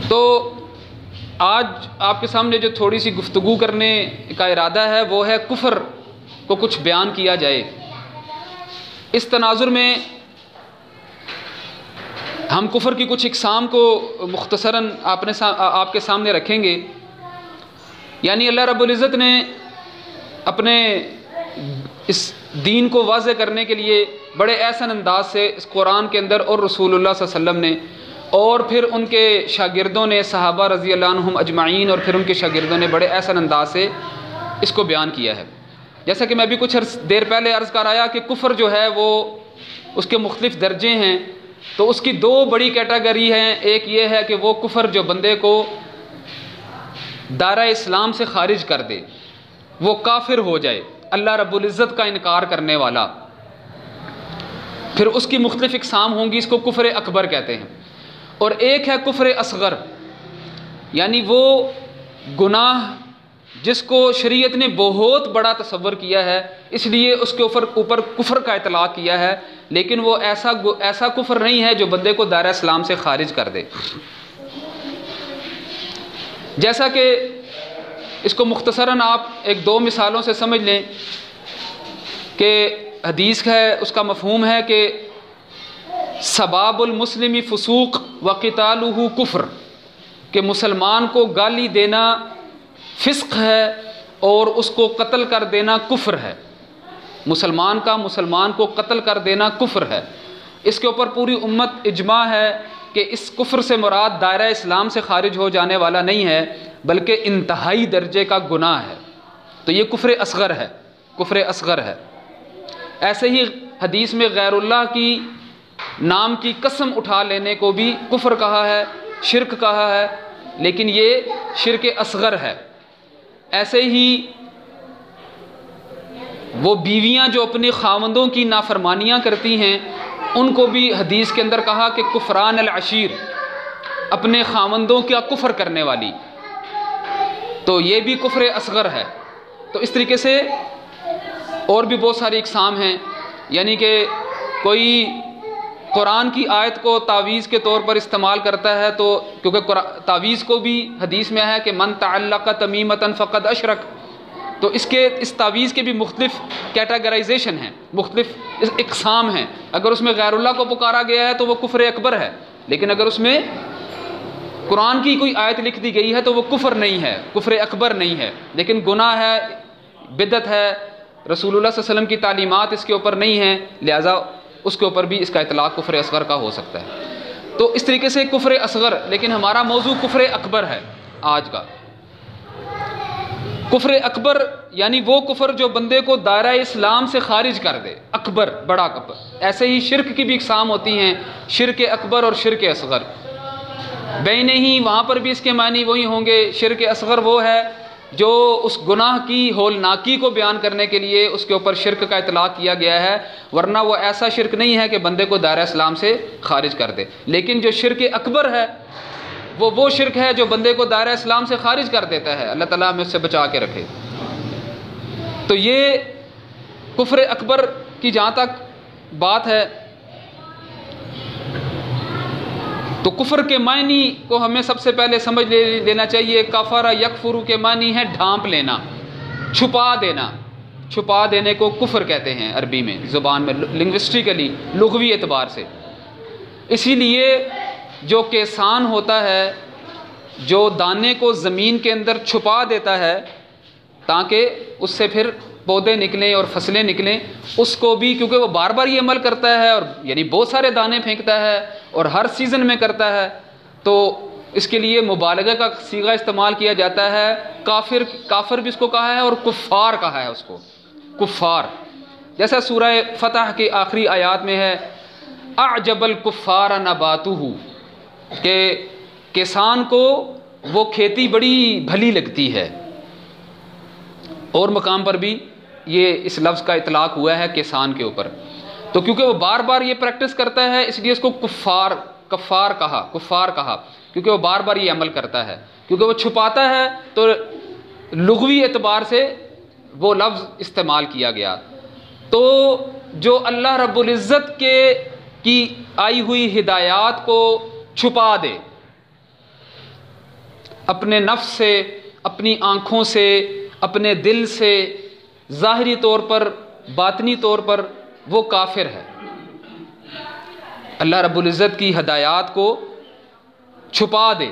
تو آج آپ کے سامنے جو تھوڑی سی گفتگو کرنے کا ارادہ ہے وہ ہے کفر کو کچھ بیان کیا جائے۔ اس تناظر میں ہم کفر کی کچھ اقسام کو مختصراً آپ کے سامنے رکھیں گے۔ یعنی اللہ رب العزت نے اپنے اس دین کو واضح کرنے کے لیے بڑے احسن انداز سے اس قرآن کے اندر اور رسول اللہ صلی اللہ علیہ وسلم نے اور پھر ان کے شاگردوں نے، صحابہ رضی اللہ عنہم اجمعین، اور پھر ان کے شاگردوں نے بڑے احسن انداز سے اس کو بیان کیا ہے۔ جیسا کہ میں بھی کچھ دیر پہلے عرض کر آیا کہ کفر جو ہے وہ اس کے مختلف درجے ہیں، تو اس کی دو بڑی کیٹیگری ہیں۔ ایک یہ ہے کہ وہ کفر جو بندے کو دائرہ اسلام سے خارج کر دے، وہ کافر ہو جائے، اللہ رب العزت کا انکار کرنے والا۔ پھر اس کی مختلف اقسام ہوں گی، اس کو کفر اکبر کہتے ہیں۔ اور ایک ہے کفر اصغر، یعنی وہ گناہ جس کو شریعت نے بہت بڑا تصور کیا ہے، اس لیے اس کے اوپر کفر کا اطلاق کیا ہے، لیکن وہ ایسا کفر نہیں ہے جو بندے کو دائرہ اسلام سے خارج کر دے۔ جیسا کہ اس کو مختصراً آپ ایک دو مثالوں سے سمجھ لیں کہ حدیث ہے، اس کا مفہوم ہے کہ سباب المسلم فسوق وقتالہ کفر، کہ مسلمان کو گالی دینا فسق ہے اور اس کو قتل کر دینا کفر ہے۔ مسلمان کو قتل کر دینا کفر ہے۔ اس کے اوپر پوری امت اجماع ہے کہ اس کفر سے مراد دائرہ اسلام سے خارج ہو جانے والا نہیں ہے، بلکہ انتہائی درجے کا گناہ ہے۔ تو یہ کفر اصغر ہے، کفر اصغر ہے۔ ایسے ہی حدیث میں غیر اللہ کی نام کی قسم اٹھا لینے کو بھی کفر کہا ہے، شرک کہا ہے، لیکن یہ شرک اصغر ہے۔ ایسے ہی وہ بیویاں جو اپنے خاوندوں کی نافرمانیاں کرتی ہیں، ان کو بھی حدیث کے اندر کہا کہ کفران العشیر، اپنے خاوندوں کا کفر کرنے والی، تو یہ بھی کفر اصغر ہے۔ تو اس طریقے سے اور بھی بہت ساری اقسام ہیں، یعنی کہ کوئی قرآن کی آیت کو تعویذ کے طور پر استعمال کرتا ہے، تو کیونکہ تعویذ کو بھی حدیث میں ہے کہ من تعلق تمیمۃ فقد اشرک، تو اس تعویذ کے بھی مختلف کیٹیگرائزیشن ہیں، مختلف اقسام ہیں۔ اگر اس میں غیر اللہ کو پکارا گیا ہے تو وہ کفر اکبر ہے، لیکن اگر اس میں قرآن کی کوئی آیت لکھ دی گئی ہے تو وہ کفر نہیں ہے، کفر اکبر نہیں ہے، لیکن گناہ ہے، بدعت ہے، رسول اللہ صلی اللہ علیہ وسلم کی تعلیمات اس کے اوپر نہیں ہیں، لہٰذا اس کے اوپر بھی اس کا اطلاق کفر اصغر کا ہو سکتا ہے۔ تو اس طریقے سے کفر اصغر، لیکن ہمارا موضوع کفر اکبر ہے آج کا۔ کفر اکبر یعنی وہ کفر جو بندے کو دائرہ اسلام سے خارج کر دے، اکبر، بڑا کفر۔ ایسے ہی شرک کی بھی اقسام ہوتی ہیں، شرک اکبر اور شرک اصغر، بین ہی وہاں پر بھی اس کے معنی وہی ہوں گے۔ شرک اصغر وہ ہے جو اس گناہ کی ہولناکی کو بیان کرنے کے لیے اس کے اوپر شرک کا اطلاق کیا گیا ہے، ورنہ وہ ایسا شرک نہیں ہے کہ بندے کو دائرہ اسلام سے خارج کر دے۔ لیکن جو شرک اکبر ہے وہ شرک ہے جو بندے کو دائرہ اسلام سے خارج کر دیتا ہے، اللہ تعالیٰ ہمیں اس سے بچا کے رکھے۔ تو یہ کفر اکبر کی جہاں تک بات ہے، تو کفر کے معنی کو ہمیں سب سے پہلے سمجھ لینا چاہیے۔ کفر یکفر کے معنی ہے ڈھانپ لینا، چھپا دینا۔ چھپا دینے کو کفر کہتے ہیں عربی میں، زبان میں، لنگوسٹیکلی، لغوی اعتبار سے۔ اسی لیے جو کسان ہوتا ہے، جو دانے کو زمین کے اندر چھپا دیتا ہے تاکہ اس سے پھر پودے نکلیں اور فصلیں نکلیں، اس کو بھی کیونکہ وہ بار بار یہ عمل کرتا ہے اور یعنی بہت سارے دانے پھینکتا ہے اور ہر سیزن میں کرتا ہے، تو اس کے لیے مبالغہ کا صیغہ استعمال کیا جاتا ہے۔ کافر بھی اس کو کہا ہے اور کفار کہا ہے اس کو، کفار۔ جیسا سورہ فتح کی آخری آیات میں ہے، اعجب الکفار نباتہ، کہ کسان کو وہ کھیتی بڑی بھلی لگتی ہے۔ اور مقام پر بھی یہ اس لفظ کا اطلاق ہوا ہے کسان کے اوپر، تو کیونکہ وہ بار بار یہ پریکٹس کرتا ہے اس لیے اس کو کفار کہا، کیونکہ وہ بار بار یہ عمل کرتا ہے، کیونکہ وہ چھپاتا ہے تو لغوی اعتبار سے وہ لفظ استعمال کیا گیا۔ تو جو اللہ رب العزت کی آئی ہوئی ہدایات کو چھپا دے، اپنے نفس سے، اپنی آنکھوں سے، اپنے دل سے، ظاہری طور پر، باطنی طور پر وہ کافر ہے۔ اللہ رب العزت کی ہدایات کو چھپا دے،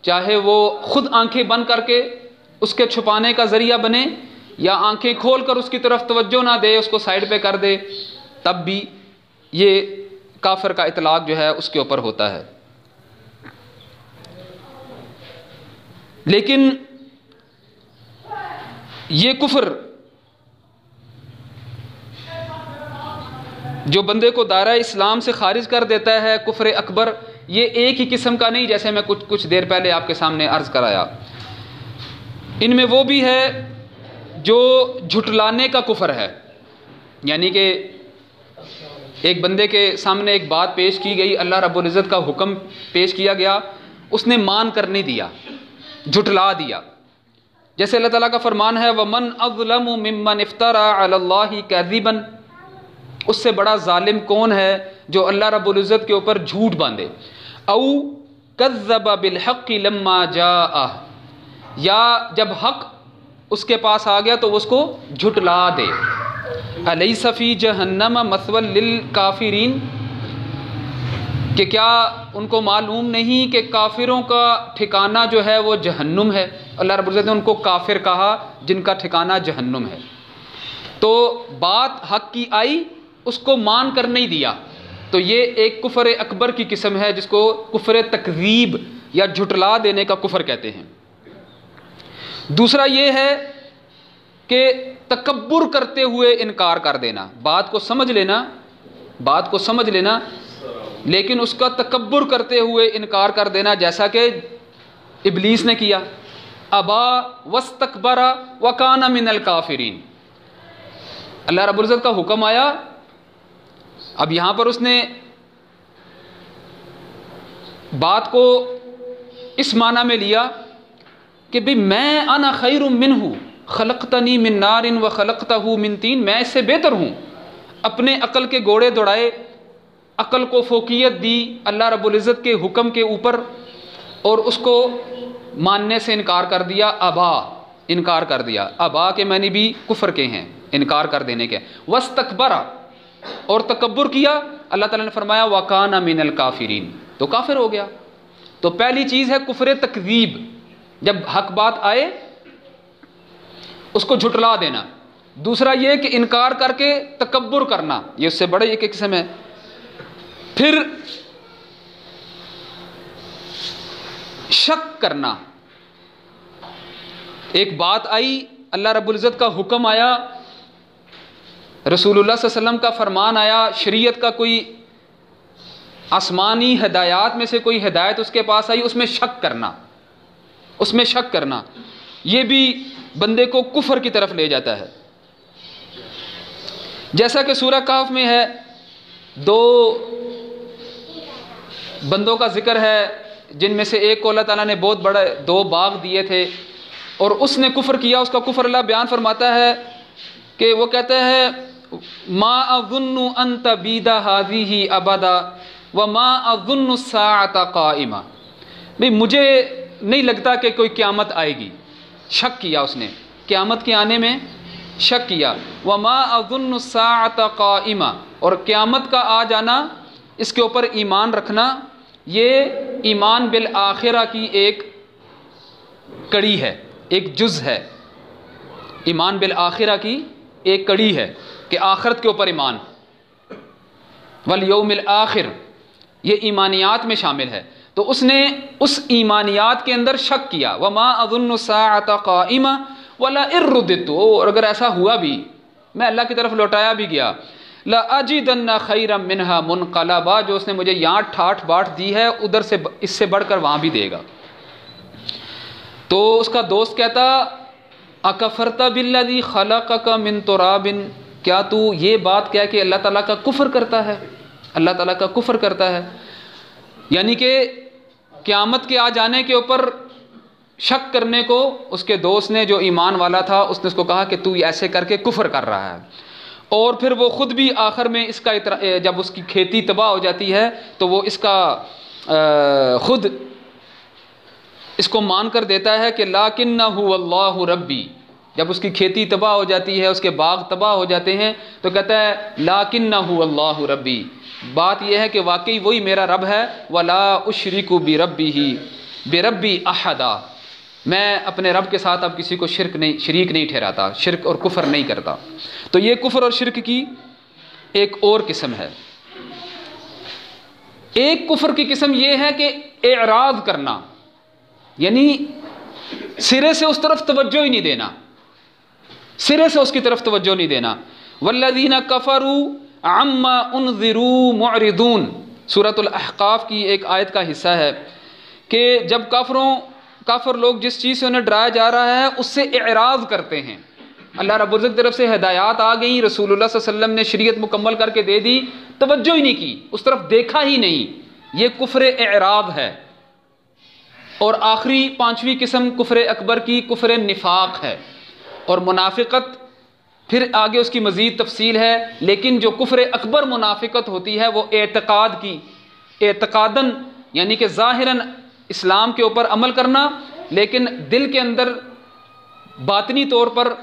چاہے وہ خود آنکھیں بند کر کے اس کے چھپانے کا ذریعہ بنے، یا آنکھیں کھول کر اس کی طرف توجہ نہ دے، اس کو سائڈ پہ کر دے، تب بھی یہ کافر کا اطلاق جو ہے اس کے اوپر ہوتا ہے۔ لیکن یہ کفر جو بندے کو دائرہ اسلام سے خارج کر دیتا ہے، کفر اکبر، یہ ایک ہی قسم کا نہیں، جیسے میں کچھ دیر پہلے آپ کے سامنے عرض کرایا۔ ان میں وہ بھی ہے جو جھٹلانے کا کفر ہے، یعنی کہ ایک بندے کے سامنے ایک بات پیش کی گئی، اللہ رب العزت کا حکم پیش کیا گیا، اس نے مان کر نہیں دیا، جھٹلا دیا۔ جیسے اللہ تعالیٰ کا فرمان ہے وَمَنْ أَظْلَمُ مِمَّنِ افْتَرَى عَلَى اللَّهِ كَذِبًا، اس سے بڑا ظالم کون ہے جو اللہ رب العزت کے اوپر جھوٹ باندھے، او کذب بالحق لما جاءہ، یا جب حق اس کے پاس آ گیا تو اس کو جھٹلا دے۔ الیس فی جہنم مثوی للکافرین، کہ کیا ان کو معلوم نہیں کہ کافروں کا ٹھکانہ جو ہے وہ جہنم ہے۔ اللہ رب العزت نے ان کو کافر کہا جن کا ٹھکانہ جہنم ہے۔ تو بات حق کی آئی، اس کو مان کر نہیں دیا، تو یہ ایک کفر اکبر کی قسم ہے جس کو کفر تکذیب یا جھٹلا دینے کا کفر کہتے ہیں۔ دوسرا یہ ہے کہ تکبر کرتے ہوئے انکار کر دینا، بات کو سمجھ لینا لیکن اس کا تکبر کرتے ہوئے انکار کر دینا، جیسا کہ ابلیس نے کیا، ابا واستکبر وکان من الکافرین۔ اللہ رب العزت کا حکم آیا، اب یہاں پر اس نے بات کو اس معنی میں لیا کہ بھی میں انا خیر منہ خلقتنی من نار وخلقتہ من طین، میں اس سے بہتر ہوں۔ اپنے عقل کے گھوڑے دوڑائے، عقل کو فوقیت دی اللہ رب العزت کے حکم کے اوپر، اور اس کو ماننے سے انکار کر دیا، انکار کر دیا۔ ابا کے معنی بھی کفر کے ہیں، انکار کر دینے کے۔ واستکبر، اور تکبر کیا، اللہ تعالیٰ نے فرمایا وَكَانَ مِنَ الْكَافِرِينَ، تو کافر ہو گیا۔ تو پہلی چیز ہے کفر تکذیب، جب حق بات آئے اس کو جھٹلا دینا۔ دوسرا یہ کہ انکار کر کے تکبر کرنا، یہ اس سے بڑے ایک قسم ہے۔ پھر شک کرنا، ایک بات آئی، اللہ رب العزت کا حکم آیا، رسول اللہ صلی اللہ علیہ وسلم کا فرمان آیا، شریعت کا کوئی آسمانی ہدایات میں سے کوئی ہدایت اس کے پاس آئی، اس میں شک کرنا، یہ بھی بندے کو کفر کی طرف لے جاتا ہے۔ جیسا کہ سورہ کہف میں ہے، دو بندوں کا ذکر ہے جن میں سے ایک کو اللہ تعالیٰ نے بہت بڑے 2 باغ دیے تھے، اور اس نے کفر کیا، اس کا کفر اللہ بیان فرماتا ہے کہ وہ کہتا ہے ما اظن ان تبید هذه ابدا وما اظن الساعة قائمہ، بھئی مجھے نہیں لگتا کہ کوئی قیامت آئے گی، شک کیا اس نے، قیامت کے آنے میں شک کیا۔ وما اظن الساعة قائمہ، اور قیامت کا آ جانا، اس کے اوپر ایمان رکھنا، یہ ایمان بالآخرہ کی ایک کڑی ہے، ایک جز ہے، ایمان بالآخرہ کی ایک کڑی ہے کہ آخرت کے اوپر ایمان، والیوم الآخر، یہ ایمانیات میں شامل ہے۔ تو اس نے اس ایمانیات کے اندر شک کیا، وما اظن الساعة قائمہ ولئن رددت، اور اگر ایسا ہوا بھی، میں اللہ کی طرف لوٹایا بھی گیا، لأجدن خیرا منہا منقلبا، جو اس نے مجھے یہاں ٹھاٹھ باٹھ دی ہے، ادھر سے اس سے بڑھ کر وہاں بھی دے گا۔ تو اس کا دوست کہتا اکفرت بالذی خلقک من تراب، کیا تو یہ بات کیا کہ اللہ تعالیٰ کا کفر کرتا ہے، اللہ تعالیٰ کا کفر کرتا ہے، یعنی کہ قیامت کے آ جانے کے اوپر شک کرنے کو اس کے دوست نے، جو ایمان والا تھا، اس نے اس کو کہا کہ تو ایسے کر کے کفر کر رہا ہے۔ اور پھر وہ خود بھی آخر میں اس کا جب اس کی کھیتی تباہ ہو جاتی ہے تو وہ اس کا خود اس کو مان کر دیتا ہے کہ لکنہ اللہ ربی، جب اس کی کھیتی تباہ ہو جاتی ہے، اس کے باغ تباہ ہو جاتے ہیں، تو کہتا ہے لکنہ اللہ ربی، بات یہ ہے کہ واقعی وہی میرا رب ہے، ولا اشرک بربی احدا، میں اپنے رب کے ساتھ اب کسی کو شریک نہیں ٹھہراتا، شرک اور کفر نہیں کرتا۔ تو یہ کفر اور شرک کی ایک اور قسم ہے۔ ایک کفر کی قسم یہ ہے کہ اعراض کرنا، یعنی سرے سے اس طرف توجہ ہی نہیں دینا، سرے سے اس کی طرف توجہ نہیں دینا۔ والذین کفروا عما انذروا معرضون، سورۃ الاحقاف کی ایک آیت کا حصہ ہے کہ جب کافر لوگ جس چیز سے انہیں ڈرایا جا رہا ہے اس سے اعراض کرتے ہیں، اللہ رب العزت کی طرف سے ہدایات آ گئیں، رسول اللہ صلی اللہ علیہ وسلم نے شریعت مکمل کر کے دے دی، توجہ ہی نہیں کی، اس طرف دیکھا ہی نہیں، یہ کفر اعراض ہے۔ اور آخری پانچویں قسم کفر اکبر کی کفر نفاق ہے، اور منافقت پھر آگے اس کی مزید تفصیل ہے، لیکن جو کفر اکبر منافقت ہوتی ہے وہ اعتقاداً یعنی کہ ظاہراً اسلام کے اوپر عمل کرنا، لیکن دل کے اندر باطنی طور پر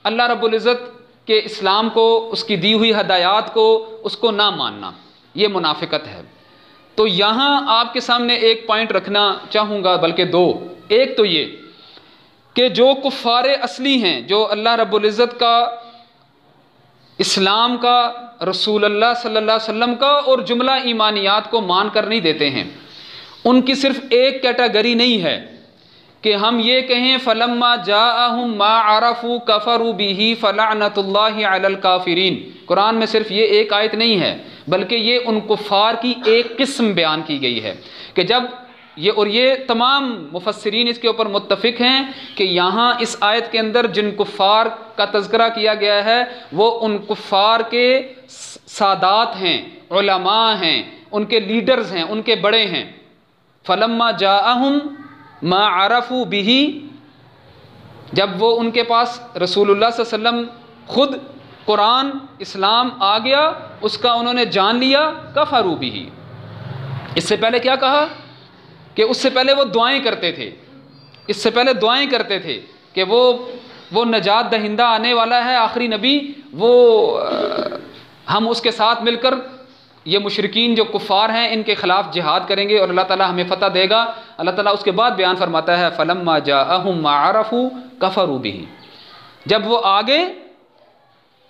اللہ رب العزت کے اسلام کو، اس کی دی ہوئی ہدایات کو، اس کو نہ ماننا، یہ منافقت ہے۔ تو یہاں آپ کے سامنے ایک پوائنٹ رکھنا چاہوں گا، بلکہ دو۔ ایک تو یہ کہ جو کفار اصلی ہیں، جو اللہ رب العزت کا، اسلام کا، رسول اللہ صلی اللہ علیہ وسلم کا اور جملہ ایمانیات کو مان کر نہیں دیتے ہیں، ان کی صرف ایک کیٹیگری نہیں ہے کہ ہم یہ کہیں فلما جاءہم ما عرفوا کفروا بہ فلعنۃ اللہ علی الکافرین، قرآن میں صرف یہ ایک آیت نہیں ہے، بلکہ یہ ان کفار کی ایک قسم بیان کی گئی ہے کہ جب یہ تمام مفسرین اس کے اوپر متفق ہیں کہ یہاں اس آیت کے اندر جن کفار کا تذکرہ کیا گیا ہے وہ ان کفار کے سادات ہیں، علماء ہیں، ان کے لیڈرز ہیں، ان کے بڑے ہیں۔ فلما جاءہم ما عرفوا بہ، جب وہ ان کے پاس رسول اللہ صلی اللہ علیہ وسلم خود قرآن اسلام آ گیا، اس کا انہوں نے جان لیا، کفروا بہ۔ اس سے پہلے کیا کہا کہ اس سے پہلے وہ دعائیں کرتے تھے، اس سے پہلے دعائیں کرتے تھے کہ وہ نجات دہندہ آنے والا ہے، آخری نبی، وہ ہم اس کے ساتھ مل کر یہ مشرکین جو کفار ہیں ان کے خلاف جہاد کریں گے اور اللہ تعالیٰ ہمیں فتح دے گا۔ اللہ تعالیٰ اس کے بعد بیان فرماتا ہے فلما جاءہم ما عرفوا کفروا بہ، جب وہ آگے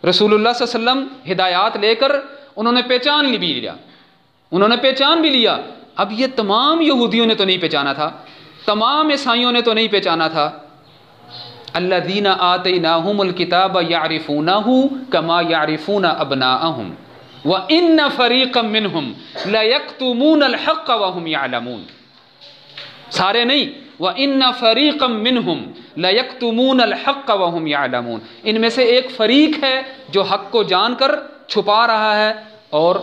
رسول اللہ صلی اللہ علیہ وسلم ہدایات لے کر انہوں نے پہچان بھی لیا، اب یہ تمام یہودیوں نے تو نہیں پہچانا تھا، تمام عیسائیوں نے تو نہیں پہچانا تھا۔ الذین آتیناہم الکتاب یعرفونہ کما یعرفون ابناءہم وَإِنَّ فَرِيقًا مِّنْهُمْ لَيَكْتُمُونَ الْحَقَّ وَهُمْ يَعْلَمُونَ، سارے نہیں، وَإِنَّ فَرِيقًا مِّنْهُمْ لَيَكْتُمُونَ الْحَقَّ وَهُمْ يَعْلَمُونَ، ان میں سے ایک فریق ہے جو حق کو جان کر چھپا رہا ہے، اور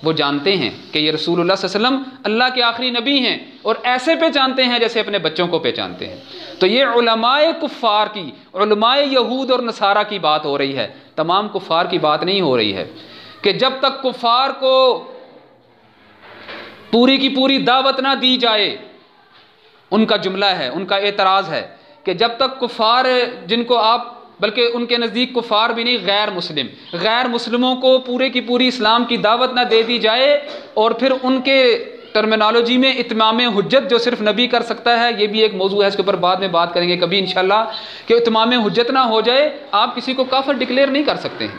وہ جانتے ہیں کہ یہ رسول اللہ صلی اللہ علیہ وسلم اللہ کے آخری نبی ہیں، اور ایسے پہچانتے ہیں جیسے اپنے بچوں کو پہچانتے ہیں۔ تو یہ علماء کفار کی، علماء یہود اور نصارہ کی بات ہو رہی ہے، تمام کفار کی بات نہیں ہو رہی ہے، کہ جب تک کفار کو پوری کی پوری دعوت نہ دی جائے، ان کا جملہ ہے، ان کا اعتراض ہے کہ جب تک کفار جن کو آپ، بلکہ ان کے نزدیک کفار بھی نہیں، غیر مسلموں کو پورے کی پوری اسلام کی دعوت نہ دے دی جائے، اور پھر ان کے ٹرمینالوجی میں اتمام حجت جو صرف نبی کر سکتا ہے، یہ بھی ایک موضوع ہے، اس کے اوپر بعد میں بات کریں گے کبھی انشاءاللہ، کہ اتمام حجت نہ ہو جائے، آپ کسی کو کافر ڈکلیئر نہیں کر سکتے ہیں۔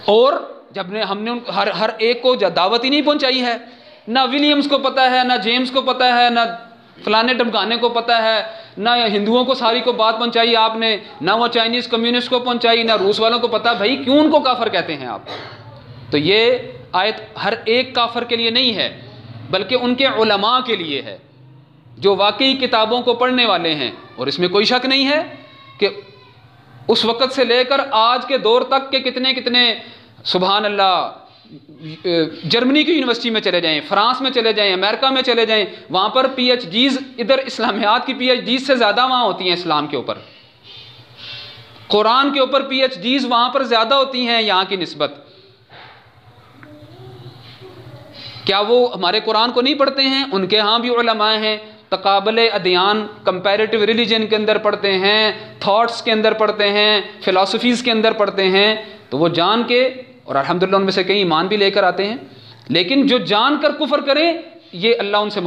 اور جب ہم نے ہر ایک کو دعوت ہی نہیں پہنچائی ہے، نہ ولیمز کو پتہ ہے، نہ جیمز کو پتہ ہے، نہ فلانے ڈمکانے کو پتہ ہے، نہ ہندوؤں کو ساری کو بات پہنچائی آپ نے، نہ وہ چائنیز کمیونسٹ کو پہنچائی، نہ روس والوں کو پتہ، بھائی کیوں ان کو کافر کہتے ہیں آپ؟ تو یہ آیت ہر ایک کافر کے لیے نہیں ہے، بلکہ ان کے علماء کے لیے ہے جو واقعی کتابوں کو پڑھنے والے ہیں۔ اور اس میں کوئی شک نہیں ہے کہ اس وقت سے لے کر آج کے دور تک کے کتنے سبحان اللہ، جرمنی کی یونیورسٹی میں چلے جائیں، فرانس میں چلے جائیں، امریکہ میں چلے جائیں، وہاں پر پی ایچ ڈیز، ادھر اسلامیات کی پی ایچ ڈیز سے زیادہ وہاں ہوتی ہیں اسلام کے اوپر، قرآن کے اوپر پی ایچ ڈیز وہاں پر زیادہ ہوتی ہیں یہاں کی نسبت۔ کیا وہ ہمارے قرآن کو نہیں پڑھتے ہیں؟ ان کے ہاں بھی علماء ہیں، تقابل ادیان کمپیریٹیو ریلیجن کے اندر پڑھتے ہیں، تھاٹس کے اندر پڑھتے ہیں، فلاسفیز کے اندر پڑھتے ہیں، تو وہ جان کے، اور الحمدللہ ان میں سے کئی ایمان بھی لے کر آتے ہیں، لیکن جو جان کر کفر کریں یہ اللہ ان سے